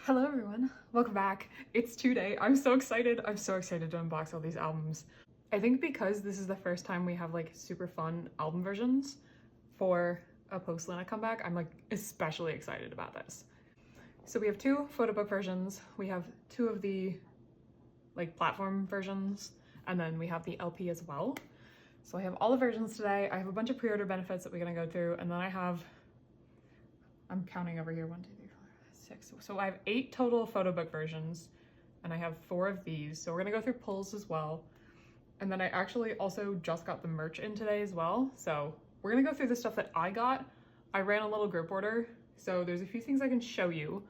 Hello everyone, welcome back. It's Chuu Day. I'm so excited. I'm so excited to unbox all these albums. I think because this is the first time we have like super fun album versions for a post-Lana comeback, I'm like especially excited about this. So we have two photo book versions. We have two of the like platform versions, and then we have the LP as well. So I have all the versions today. I have a bunch of pre-order benefits that we're gonna go through, and then I'm counting over here, 1, 2, 3, 4, 6. So I have 8 total photo book versions, and I have 4 of these. So we're gonna go through pulls as well. And then I actually also just got the merch in today as well. So we're gonna go through the stuff that I got. I ran a little group order, so there's a few things I can show you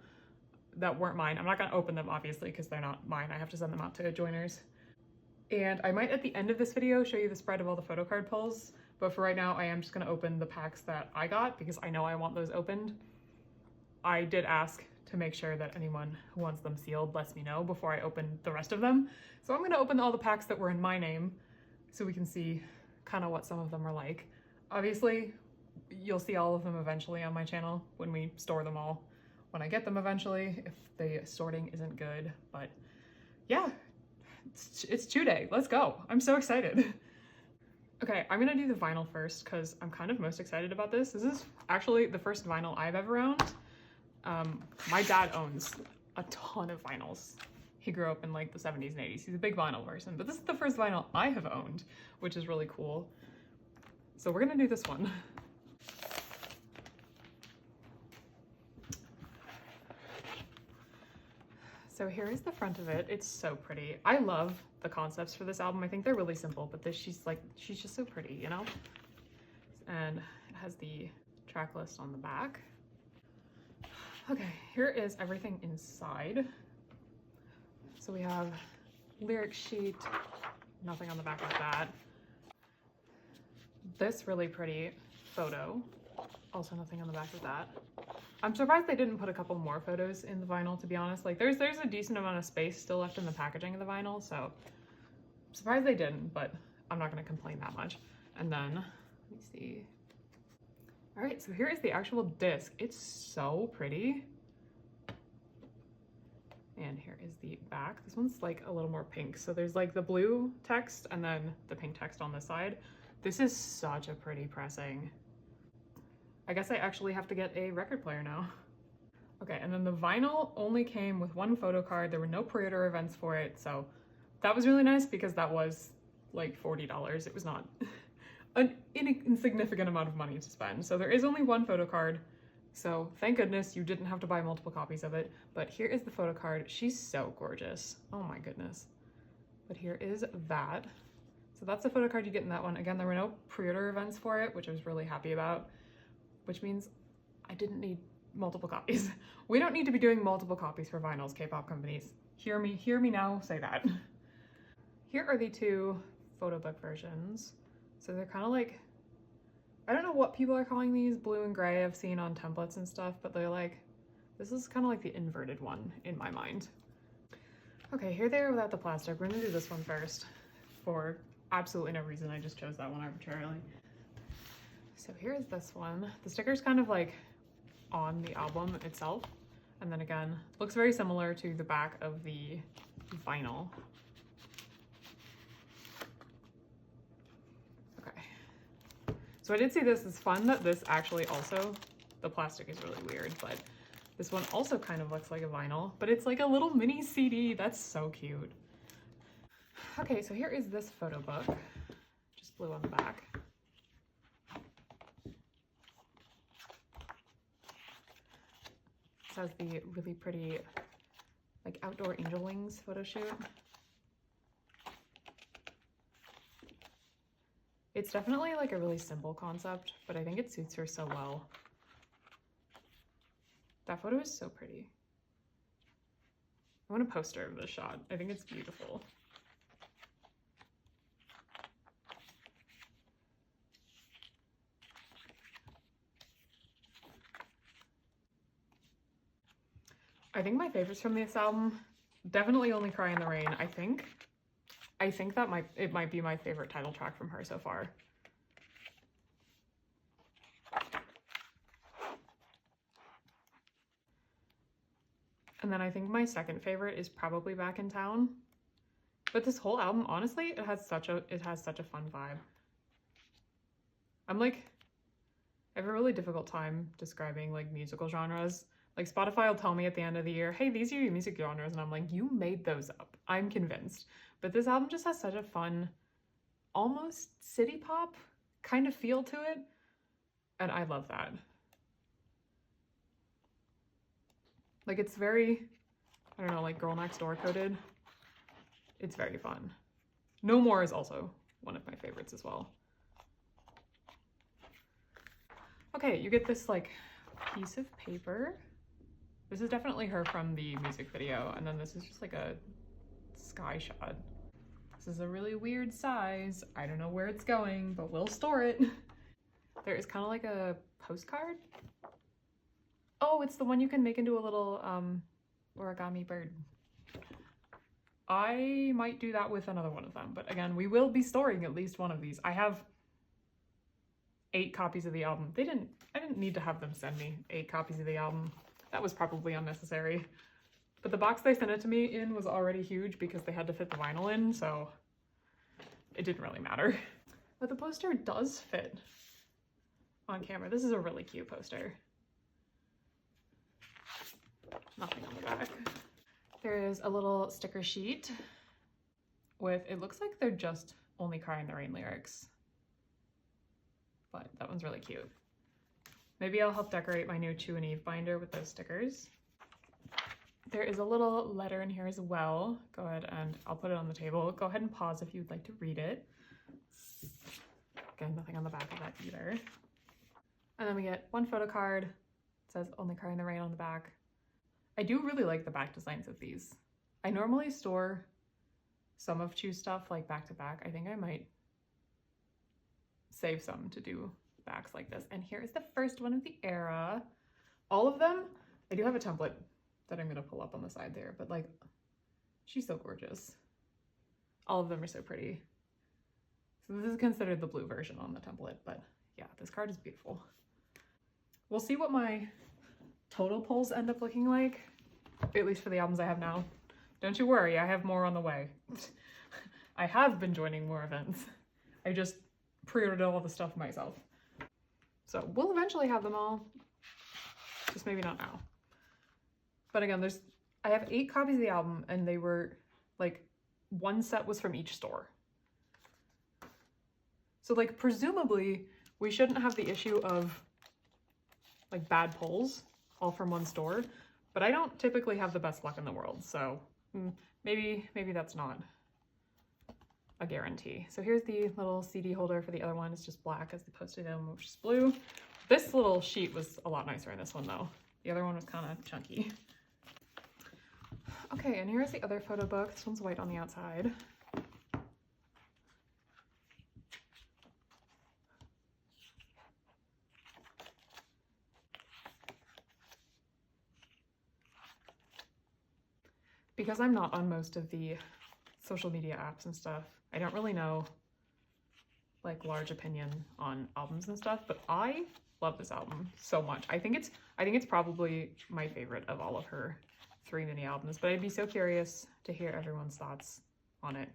that weren't mine. I'm not gonna open them obviously because they're not mine. I have to send them out to joiners. And I might at the end of this video show you the spread of all the photo card pulls, but for right now I am just gonna open the packs that I got because I know I want those opened. I did ask to make sure that anyone who wants them sealed lets me know before I open the rest of them. So I'm gonna open all the packs that were in my name so we can see kind of what some of them are like. Obviously, you'll see all of them eventually on my channel when we store them all, when I get them eventually, if the sorting isn't good. But yeah, it's Chuu Day. Let's go. I'm so excited. Okay, I'm gonna do the vinyl first because I'm kind of most excited about this. This is actually the first vinyl I've ever owned. My dad owns a ton of vinyls. He grew up in like the 70s and 80s. He's a big vinyl person, but this is the first vinyl I have owned, which is really cool. So we're gonna do this one. So here is the front of it. It's so pretty. I love the concepts for this album. I think they're really simple, but she's just so pretty, you know? And it has the track list on the back. Okay, here is everything inside. So we have lyric sheet, nothing on the back like that. This really pretty photo, also nothing on the back of that. I'm surprised they didn't put a couple more photos in the vinyl, to be honest. Like there's a decent amount of space still left in the packaging of the vinyl, so I'm surprised they didn't, but I'm not gonna complain that much. And then, let me see. All right, so here is the actual disc. It's so pretty. And here is the back. This one's like a little more pink. So there's like the blue text and then the pink text on this side. This is such a pretty pressing. I guess I actually have to get a record player now. Okay, and then the vinyl only came with 1 photo card. There were no pre-order events for it, so that was really nice because that was like $40. It was not an insignificant amount of money to spend. So there is only 1 photo card. So thank goodness you didn't have to buy multiple copies of it. But here is the photo card. She's so gorgeous. Oh my goodness. But here is that. So that's the photo card you get in that one. Again, there were no pre-order events for it, which I was really happy about, which means I didn't need multiple copies. We don't need to be doing multiple copies for vinyls, K-pop companies. Hear me now say that. Here are the 2 photo book versions. So they're kind of like, I don't know what people are calling these, blue and gray. I've seen on templates and stuff, but they're like, this is kind of like the inverted one in my mind. Okay, here they are without the plastic. We're gonna do this one first for absolutely no reason. I just chose that one arbitrarily. So here is this one. The sticker's kind of like on the album itself. And then again, looks very similar to the back of the vinyl. Okay. So I did see this. It's fun that this actually also, the plastic is really weird, but this one also kind of looks like a vinyl, but it's like a little mini CD. That's so cute. Okay, so here is this photo book, just blue on the back. This has the really pretty like outdoor angel wings photo shoot. It's definitely like a really simple concept, but I think it suits her so well. That photo is so pretty. I want a poster of this shot. I think it's beautiful. I think my favorites from this album, definitely Only Cry in the Rain. I think that it might be my favorite title track from her so far. And then I think my second favorite is probably Back in Town. But this whole album, honestly, it has such a fun vibe. I have a really difficult time describing like musical genres. Like Spotify will tell me at the end of the year, hey, these are your music genres. And I'm like, you made those up. I'm convinced. But this album just has such a fun, almost city pop kind of feel to it. And I love that. Like it's very, I don't know, like Girl Next Door coded. It's very fun. No More is also one of my favorites as well. Okay, you get this like piece of paper. This is definitely her from the music video, and then this is just like a sky shot. This is a really weird size. I don't know where it's going, but we'll store it. There is kind of like a postcard. Oh, it's the one you can make into a little origami bird. I might do that with another one of them, but again, we will be storing at least one of these. I have 8 copies of the album. I didn't need to have them send me 8 copies of the album. That was probably unnecessary. But the box they sent it to me in was already huge because they had to fit the vinyl in, so it didn't really matter. But the poster does fit on camera. This is a really cute poster. Nothing on the back. There is a little sticker sheet with, it looks like they're just Only Cry in the Rain lyrics. But that one's really cute. Maybe I'll help decorate my new Chuu and Eve binder with those stickers. There is a little letter in here as well. Go ahead and I'll put it on the table. Go ahead and pause if you'd like to read it. Again, nothing on the back of that either. And then we get one photo card. It says Only Cry in the Rain on the back. I do really like the back designs of these. I normally store some of Chuu's stuff like back to back. I think I might save some to do backs like this. And here is the first one of the era. All of them, I do have a template that I'm gonna pull up on the side there, but like, she's so gorgeous. All of them are so pretty. So this is considered the blue version on the template, but yeah, this card is beautiful. We'll see what my total pulls end up looking like, at least for the albums I have now. Don't you worry, I have more on the way. I have been joining more events. I just pre-ordered all the stuff myself. So we'll eventually have them all, just maybe not now. But again, I have 8 copies of the album and they were like, one set was from each store. So like presumably we shouldn't have the issue of like bad pulls all from one store, but I don't typically have the best luck in the world. So maybe that's not a guarantee. So here's the little CD holder for the other one. It's just black as opposed to the one which is blue. This little sheet was a lot nicer in this one though. The other one was kind of chunky. Okay, and here's the other photo book. This one's white on the outside. Because I'm not on most of the social media apps and stuff, I don't really know like large opinion on albums and stuff, but I love this album so much. I think it's probably my favorite of all of her 3 mini albums, but I'd be so curious to hear everyone's thoughts on it.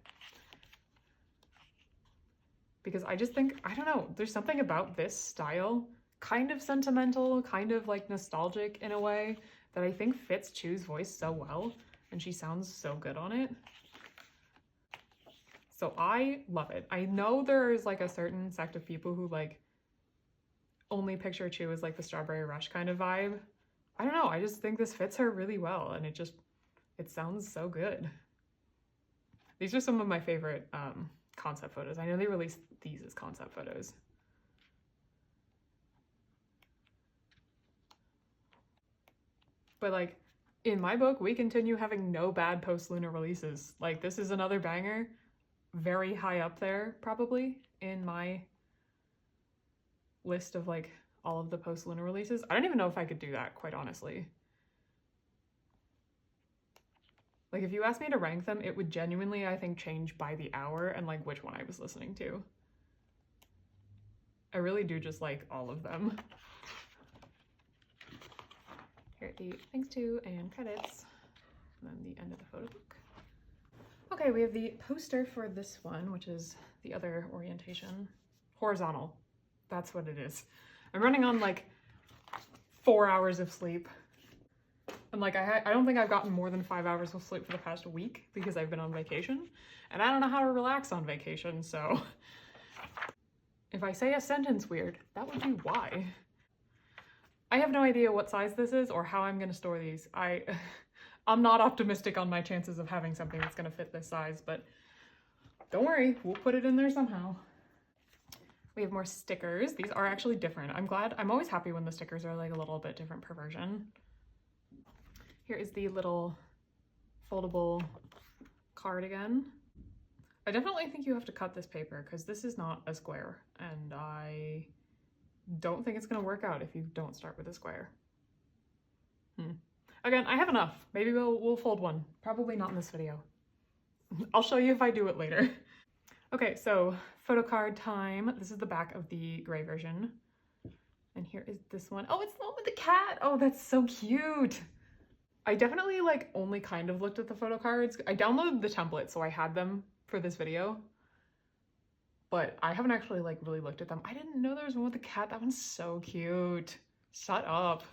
Because I just think, I don't know, there's something about this style, kind of sentimental, kind of like nostalgic in a way, that I think fits Chuu's voice so well, and she sounds so good on it. So I love it. I know there is like a certain sect of people who like only picture Chuu as like the Strawberry Rush kind of vibe. I don't know, I just think this fits her really well and it sounds so good. These are some of my favorite concept photos. I know they released these as concept photos. But like, in my book, we continue having no bad post-Lunar releases. Like, this is another banger, very high up there, probably, in my list of, like, all of the post-Lunar releases. I don't even know if I could do that, quite honestly. Like, if you asked me to rank them, it would genuinely, I think, change by the hour and, like, which one I was listening to. I really do just like all of them. Here are the thanks to and credits. and then the end of the photo book. Okay, we have the poster for this one, which is the other orientation. Horizontal. That's what it is. I'm running on like 4 hours of sleep. And like I don't think I've gotten more than 5 hours of sleep for the past week because I've been on vacation. And I don't know how to relax on vacation, so if I say a sentence weird, that would be why. I have no idea what size this is or how I'm gonna store these. I'm not optimistic on my chances of having something that's gonna fit this size, but don't worry, we'll put it in there somehow. We have more stickers. These are actually different. I'm always happy when the stickers are like a little bit different per version. Here is the little foldable card again. I definitely think you have to cut this paper because this is not a square, and I don't think it's gonna work out if you don't start with a square. Again, I have enough. Maybe we'll fold one. Probably not in this video. I'll show you if I do it later. Okay, so photo card time. This is the back of the gray version. And here is this one. Oh, it's the one with the cat. Oh, that's so cute. I definitely like only kind of looked at the photo cards. I downloaded the template, so I had them for this video, but I haven't actually like really looked at them. I didn't know there was one with the cat. That one's so cute. Shut up.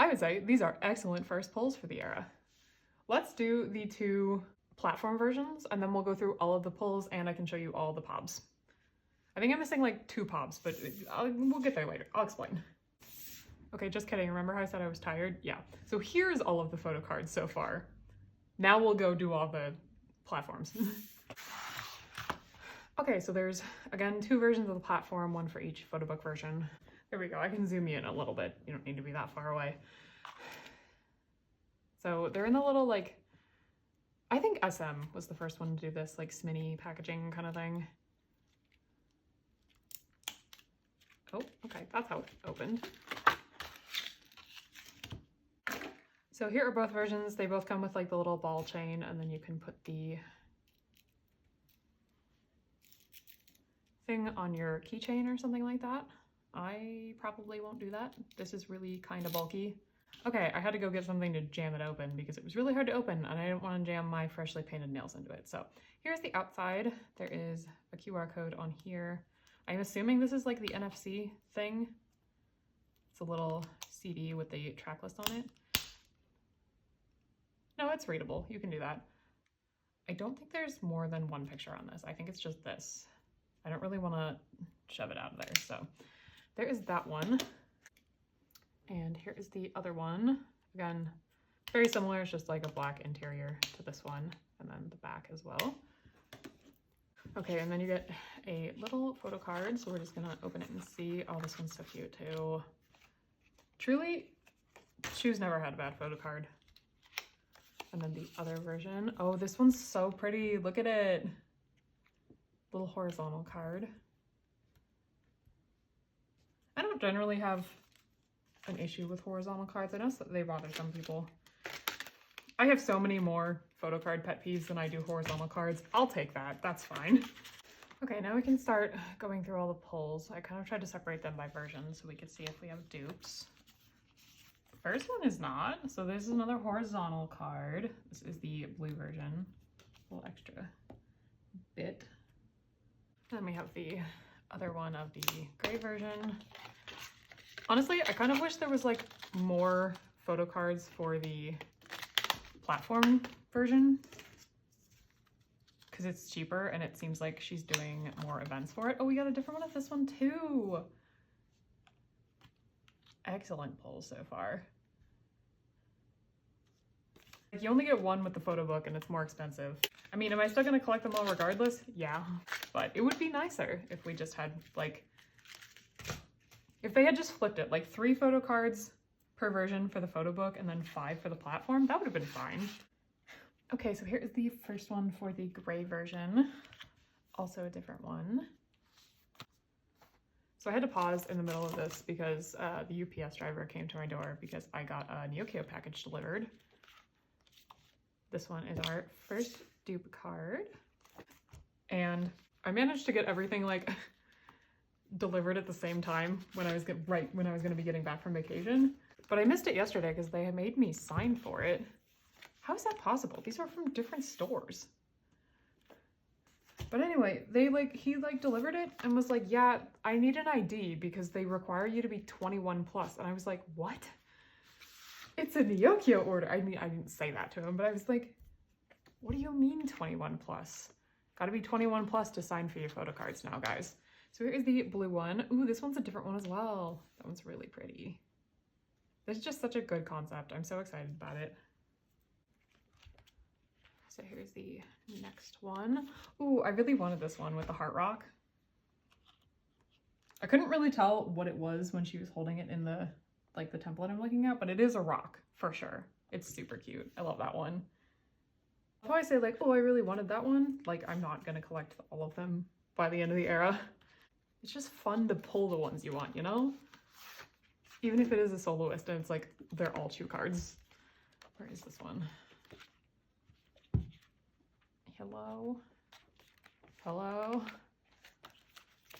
I would say these are excellent first pulls for the era. Let's do the 2 platform versions and then we'll go through all of the pulls and I can show you all the pobs. I think I'm missing like 2 pobs, but we'll get there later. I'll explain. Okay, just kidding. Remember how I said I was tired? Yeah. So here's all of the photo cards so far. Now we'll go do all the platforms. Okay, so there's, again, 2 versions of the platform, one for each photo book version. There we go. I can zoom you in a little bit. You don't need to be that far away. So they're in the little, like, I think SM was the first one to do this, like, SMINI packaging kind of thing. Oh, okay, that's how it opened. So here are both versions. They both come with like the little ball chain and then you can put the thing on your keychain or something like that. I probably won't do that. This is really kind of bulky. Okay, I had to go get something to jam it open because it was really hard to open and I didn't want to jam my freshly painted nails into it. So here's the outside. There is a QR code on here. I'm assuming this is like the NFC thing. It's a little CD with the track list on it. No, it's readable. You can do that. I don't think there's more than 1 picture on this. I think it's just this. I don't really want to shove it out of there. So there is that one. And here is the other one. Again, very similar. It's just like a black interior to this one. And then the back as well. Okay, and then you get a little photo card. So we're just going to open it and see. Oh, this one's so cute too. Truly, Chuu's never had a bad photo card. And then the other version. Oh, this one's so pretty. Look at it. Little horizontal card. I don't generally have an issue with horizontal cards. I know that they bother some people. I have so many more photo card pet peeves than I do horizontal cards. I'll take that. That's fine. Okay, now we can start going through all the pulls. I kind of tried to separate them by version so we could see if we have dupes. First one is not. So this is another horizontal card. This is the blue version. A little extra bit. Then we have the other one of the gray version. Honestly, I kind of wish there was like more photo cards for the platform version because it's cheaper and it seems like she's doing more events for it. Oh, we got a different one of this one too. Excellent pulls so far. You only get one with the photo book and it's more expensive. I mean, am I still gonna collect them all regardless? Yeah, but it would be nicer if we just had like, if they had just flipped it, like 3 photo cards per version for the photo book and then 5 for the platform. That would have been fine. Okay, so here is the first one for the gray version. Also a different one. So I had to pause in the middle of this because the UPS driver came to my door because I got a Neokyo package delivered. This one is our first dupe card. And I managed to get everything like delivered at the same time when I was going to be getting back from vacation. But I missed it yesterday because they had made me sign for it. How is that possible? These are from different stores. But anyway, he delivered it and was like, yeah, I need an ID because they require you to be 21 plus. And I was like, what? It's a Nyokyo order. I mean, I didn't say that to him, but I was like, what do you mean 21 plus? Gotta be 21 plus to sign for your photo cards now, guys. So here's the blue one. Ooh, this one's a different one as well. That one's really pretty. This is just such a good concept. I'm so excited about it. So here's the next one. Ooh, I really wanted this one with the heart rock. I couldn't really tell what it was when she was holding it in the template I'm looking at, but it is a rock for sure. It's super cute. I love that one. That's why I say like, oh, I really wanted that one. Like, I'm not gonna collect all of them by the end of the era. It's just fun to pull the ones you want, you know? Even if it is a soloist and it's like, they're all Chuu cards. Where is this one? Hello? Hello?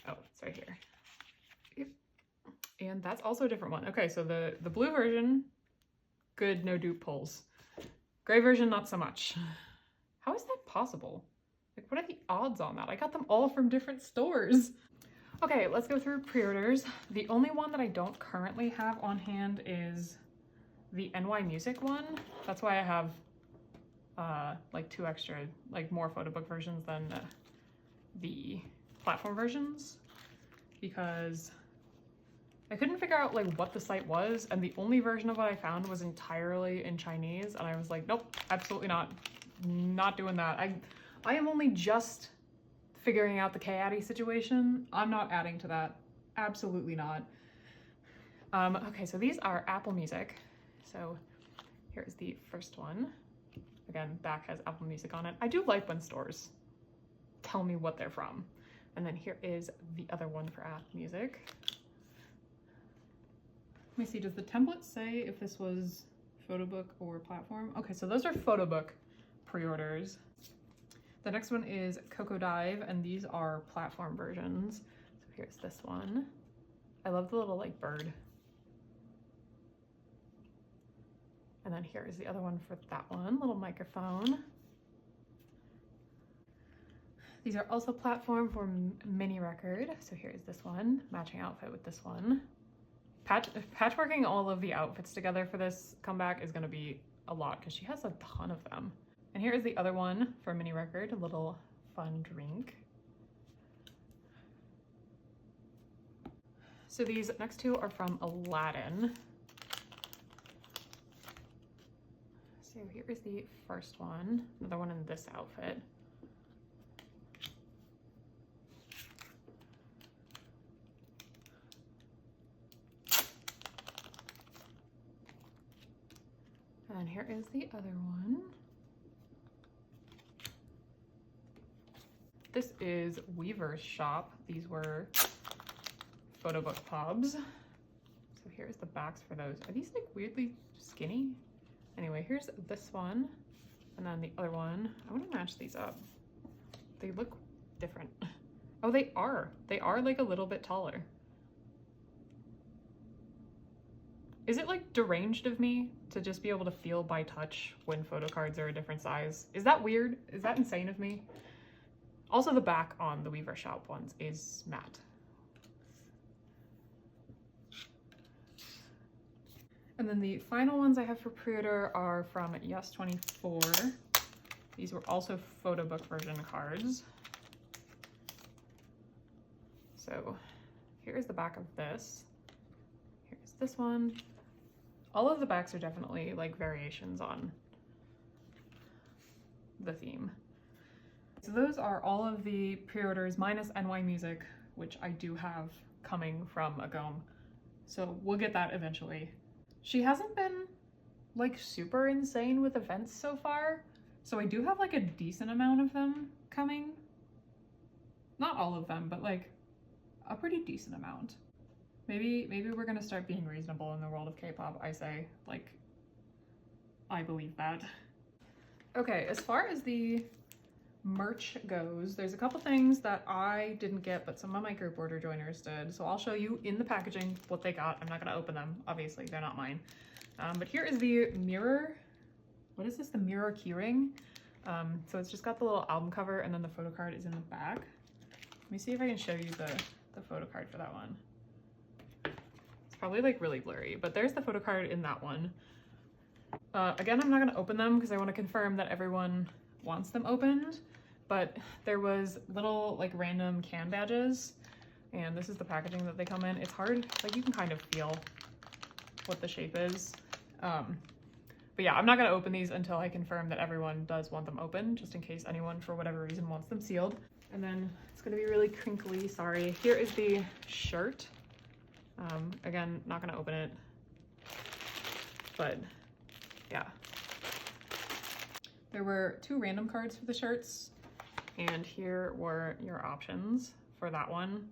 Oh, it's right here. Yep. And that's also a different one. Okay, so the blue version, good no dupe pulls. Gray version, not so much. How is that possible? Like, what are the odds on that? I got them all from different stores. Okay, let's go through pre-orders. The only one that I don't currently have on hand is the NY Music one. That's why I have like 2 extra, like more photo book versions than the platform versions, because I couldn't figure out like what the site was, and the only version of what I found was entirely in Chinese, and I was like, nope, absolutely not doing that. I am only just figuring out the K-Addy situation. I'm not adding to that. Absolutely not. Okay, so these are Apple Music. So here's the first one. Again, back has Apple Music on it. I do like when stores tell me what they're from. And then here is the other one for Apple Music. Let me see, does the template say if this was photo book or platform? Okay, so those are photo book pre-orders. The next one is Coco Dive, and these are platform versions. So here's this one. I love the little like bird. And then here is the other one for that one, little microphone. These are also platform for mini record. So here's this one, matching outfit with this one. Patchworking all of the outfits together for this comeback is gonna be a lot because she has a ton of them. And here is the other one for mini record, a little fun drink. So these next 2 are from Aladdin. So here is the first one, another one in this outfit. And then here is the other one. This is Weaver's Shop. These were photo book pubs. So here's the backs for those. Are these like weirdly skinny? Anyway, here's this one, and then the other one. I want to match these up. They look different. Oh, they are. They are like a little bit taller. Is it like deranged of me to just be able to feel by touch when photo cards are a different size? Is that weird? Is that insane of me? Also, the back on the Weaver Shop ones is matte. And then the final ones I have for pre-order are from Yes24. These were also photo book version cards. So here's the back of this. Here's this one. All of the backs are definitely like variations on the theme. So those are all of the pre-orders minus NY Music, which I do have coming from Agom. So we'll get that eventually. She hasn't been like super insane with events so far, so I do have like a decent amount of them coming. Not all of them, but like a pretty decent amount. Maybe we're gonna start being reasonable in the world of K-pop, I say. Like, I believe that. Okay, as far as the merch goes, there's a couple things that I didn't get, but some of my group order joiners did. So I'll show you in the packaging what they got. I'm not gonna open them, obviously, they're not mine. But here is the mirror. What is this? The mirror keyring. So it's just got the little album cover and then the photo card is in the back. Let me see if I can show you the photo card for that one. It's probably like really blurry, but there's the photo card in that one. Again, I'm not gonna open them because I want to confirm that everyone wants them opened, but there was little like random can badges, and this is the packaging that they come in. It's hard, like you can kind of feel what the shape is. But yeah, I'm not gonna open these until I confirm that everyone does want them open, just in case anyone for whatever reason wants them sealed. And then it's gonna be really crinkly, sorry. Here is the shirt. Again, not gonna open it, but yeah. There were 2 random cards for the shirts, and here were your options for that one.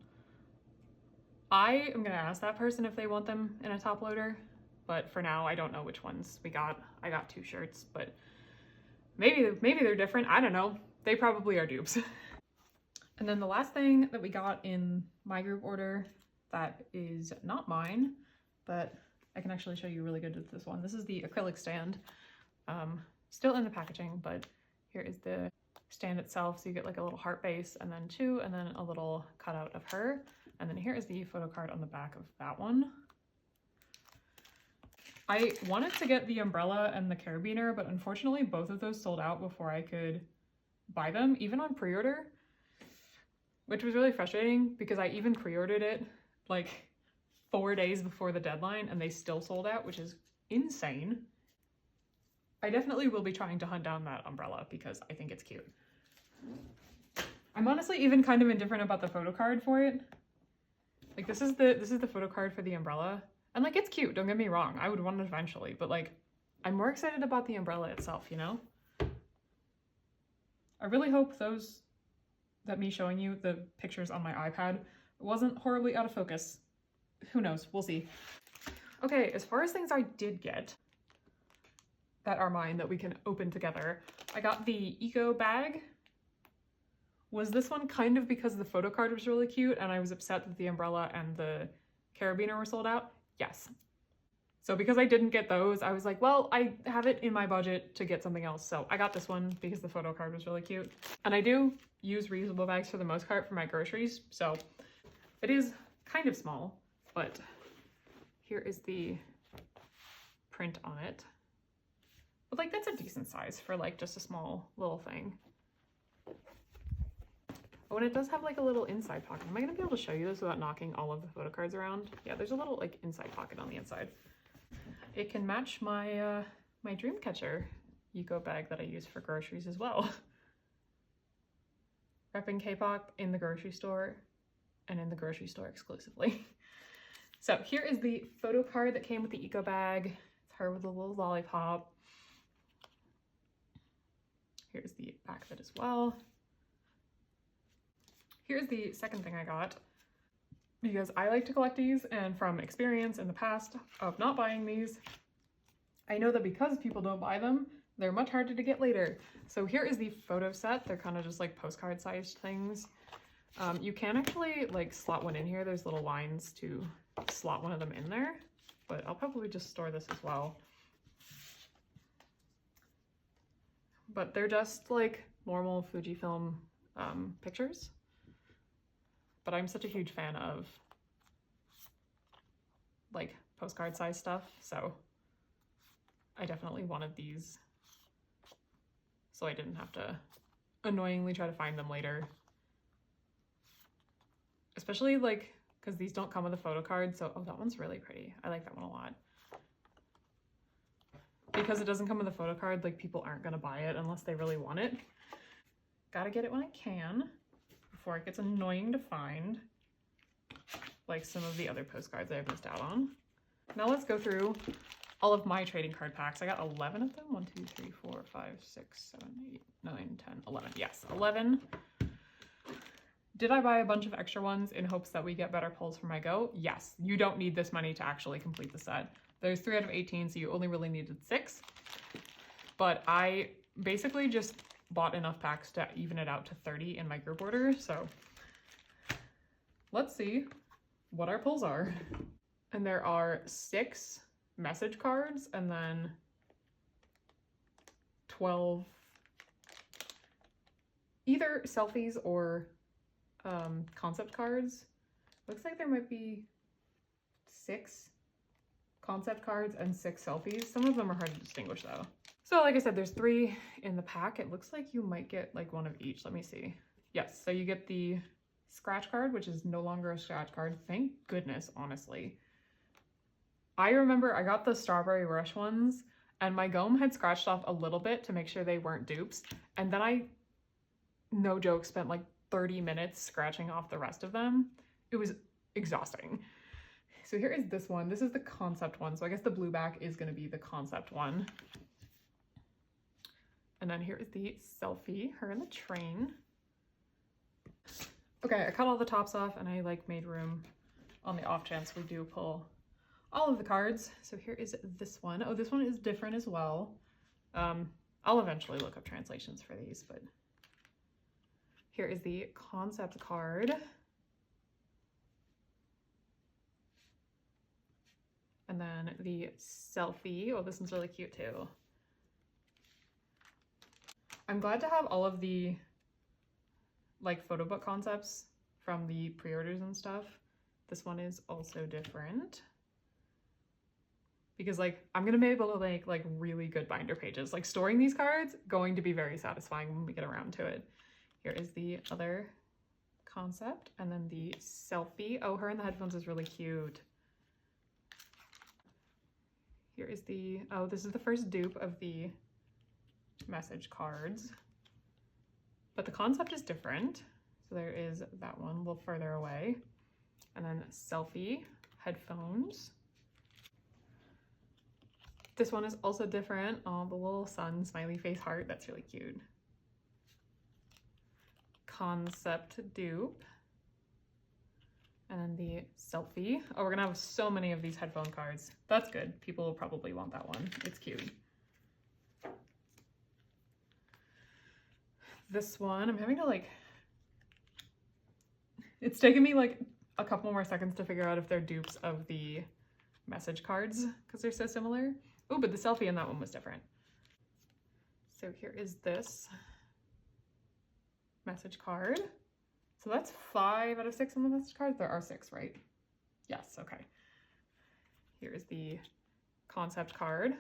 I am gonna ask that person if they want them in a top loader, but for now I don't know which ones we got. I got 2 shirts, but maybe they're different. I don't know. They probably are dupes. And then the last thing that we got in my group order that is not mine, but I can actually show you really good with this one. This is the acrylic stand. Still in the packaging, but here is the stand itself. So you get like a little heart base and then Chuu and then a little cutout of her. And then here is the photo card on the back of that one. I wanted to get the umbrella and the carabiner, but unfortunately both of those sold out before I could buy them, even on pre-order, which was really frustrating because I even pre-ordered it like 4 days before the deadline and they still sold out, which is insane. I definitely will be trying to hunt down that umbrella because I think it's cute. I'm honestly even kind of indifferent about the photo card for it. Like this is the photo card for the umbrella. And like it's cute, don't get me wrong. I would want it eventually, but like I'm more excited about the umbrella itself, you know? I really hope that me showing you the pictures on my iPad wasn't horribly out of focus. Who knows? We'll see. Okay, as far as things I did get that are mine that we can open together, I got the eco bag. Was this one kind of because the photo card was really cute and I was upset that the umbrella and the carabiner were sold out? Yes. So because I didn't get those, I was like, well, I have it in my budget to get something else. So I got this one because the photo card was really cute. And I do use reusable bags for the most part for my groceries. So it is kind of small, but here is the print on it. But like, that's a decent size for like just a small little thing. Oh, and it does have like a little inside pocket. Am I gonna be able to show you this without knocking all of the photo cards around? Yeah, there's a little like inside pocket on the inside. It can match my my Dreamcatcher eco bag that I use for groceries as well. Repping K-pop in the grocery store and in the grocery store exclusively. So here is the photo card that came with the eco bag. It's her with a little lollipop. Here's the back of it as well. Here's the second thing I got, because I like to collect these, and from experience in the past of not buying these, I know that because people don't buy them, they're much harder to get later. So here is the photo set. They're kind of just like postcard sized things. You can actually like slot one in here. There's little lines to slot one of them in there, but I'll probably just store this as well. But they're just like normal Fujifilm pictures. But I'm such a huge fan of like postcard size stuff, so I definitely wanted these so I didn't have to annoyingly try to find them later. Especially like, because these don't come with a photo card, so oh, that one's really pretty. I like that one a lot. Because it doesn't come with a photo card, like people aren't gonna buy it unless they really want it. Gotta get it when I can, before it gets annoying to find, like some of the other postcards I've missed out on. Now let's go through all of my trading card packs. I got 11 of them. 1, 2, 3, 4, 5, 6, 7, 8, 9, 10, 11. Yes, 11. Did I buy a bunch of extra ones in hopes that we get better pulls for my go? Yes, you don't need this money to actually complete the set. There's 3 out of 18, so you only really needed 6. But I basically just bought enough packs to even it out to 30 in my group order. So let's see what our pulls are. And there are 6 message cards and then 12 either selfies or concept cards. Looks like there might be 6 concept cards and 6 selfies. Some of them are hard to distinguish though. So like I said, there's 3 in the pack. It looks like you might get like one of each. Let me see. Yes, so you get the scratch card, which is no longer a scratch card. Thank goodness, honestly. I remember I got the Strawberry Rush ones and my gum had scratched off a little bit to make sure they weren't dupes. And then I, no joke, spent like 30 minutes scratching off the rest of them. It was exhausting. So here is this one. This is the concept one. So I guess the blue back is going to be the concept one. And then here is the selfie, her in the train. Okay, I cut all the tops off and I like made room on the off chance we do pull all of the cards. So here is this one. Oh, this one is different as well. I'll eventually look up translations for these, but here is the concept card. And then the selfie. Oh, this one's really cute too. I'm glad to have all of the like photo book concepts from the pre-orders and stuff. This one is also different because like I'm gonna be able to make like really good binder pages. Like storing these cards, going to be very satisfying when we get around to it. Here is the other concept and then the selfie. Oh, her in the headphones is really cute. Here is the, oh, this is the first dupe of the message cards, but the concept is different. So there is that one a little further away. And then selfie, headphones. This one is also different. Oh, the little sun, smiley face heart, that's really cute. Concept dupe. And then the selfie. Oh, we're gonna have so many of these headphone cards. That's good. People will probably want that one. It's cute. This one, I'm having to like, it's taken me like a couple more seconds to figure out if they're dupes of the message cards because they're so similar. Oh, but the selfie in that one was different. So here is this message card. So that's 5 out of 6 on the message cards. There are 6, right? Yes, okay. Here is the concept card.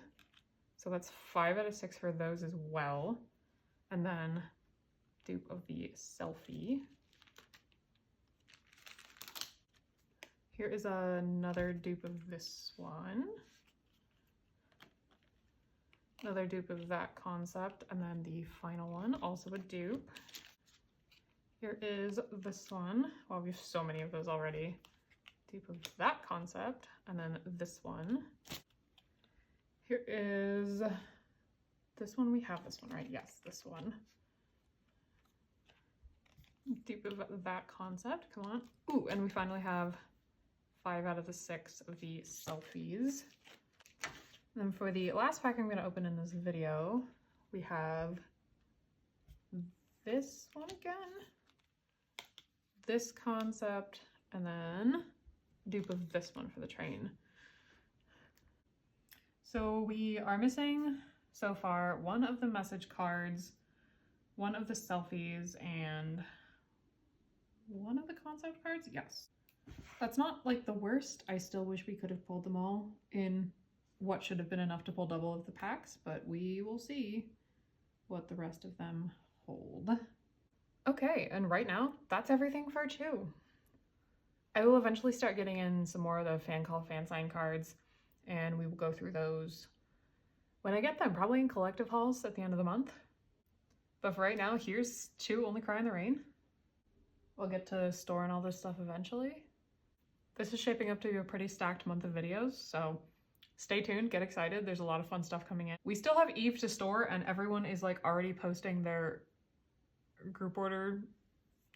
So that's 5 out of 6 for those as well. And then dupe of the selfie. Here is another dupe of this one. Another dupe of that concept. And then the final one, also a dupe. Here is this one. Wow, we have so many of those already. Dupe of that concept. And then this one. Here is this one. We have this one, right? Yes, this one. Dupe of that concept. Come on. Ooh, and we finally have 5 out of the 6 of the selfies. And then for the last pack I'm going to open in this video, we have this one again. This concept, and then dupe of this one for the train. So we are missing so far one of the message cards, one of the selfies, and one of the concept cards. Yes. That's not like the worst. I still wish we could have pulled them all in what should have been enough to pull double of the packs, but we will see what the rest of them hold. Okay, and right now, that's everything for Chuu. I will eventually start getting in some more of the fan call, fan sign cards, and we will go through those when I get them, probably in collective hauls at the end of the month. But for right now, here's Chuu Only Cry in the Rain. We'll get to storing all this stuff eventually. This is shaping up to be a pretty stacked month of videos, so stay tuned, get excited. There's a lot of fun stuff coming in. We still have Eve to store, and everyone is like already posting their group order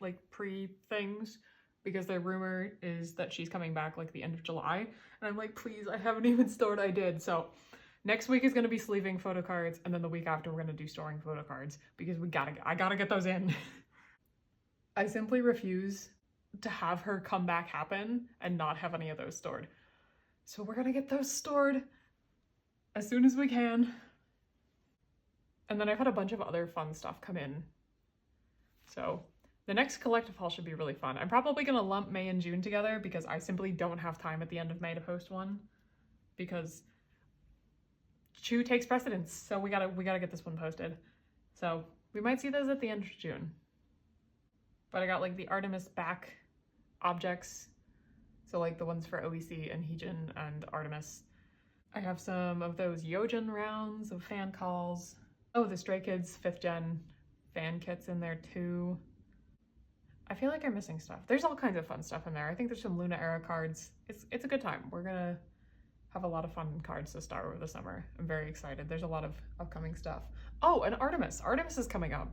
like pre-things because their rumor is that she's coming back like the end of July. And I'm like, please, I haven't even stored I did. So Next week is going to be sleeving photo cards, and then the week after we're going to do storing photo cards because I gotta get those in. I simply refuse to have her comeback happen and not have any of those stored. So we're gonna get those stored as soon as we can. And then I've had a bunch of other fun stuff come in. So the next collective haul should be really fun. I'm probably gonna lump May and June together because I simply don't have time at the end of May to post one because Chuu takes precedence. So we gotta get this one posted. So we might see those at the end of June. But I got like the Artemis back objects. So like the ones for OEC and Heejin and Artemis. I have some of those Yojin rounds of fan calls. Oh, the Stray Kids 5th gen fan kits in there too. I feel like I'm missing stuff. There's all kinds of fun stuff in there. I think there's some Luna era cards. It's a good time. We're gonna have a lot of fun cards to start over the summer. I'm very excited. There's a lot of upcoming stuff. Oh, and Artemis. Artemis is coming up.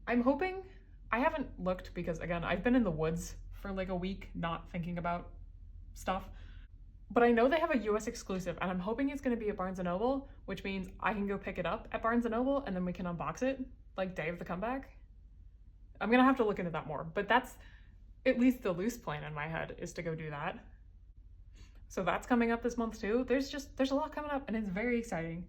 I'm hoping, I haven't looked because again, I've been in the woods for like a week not thinking about stuff. But I know they have a US exclusive and I'm hoping it's gonna be at Barnes & Noble, which means I can go pick it up at Barnes & Noble and then we can unbox it, like day of the comeback. I'm gonna have to look into that more, but that's at least the loose plan in my head is to go do that. So that's coming up this month too. There's a lot coming up and it's very exciting.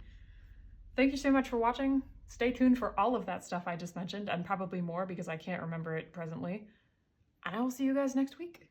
Thank you so much for watching. Stay tuned for all of that stuff I just mentioned and probably more because I can't remember it presently. And I will see you guys next week.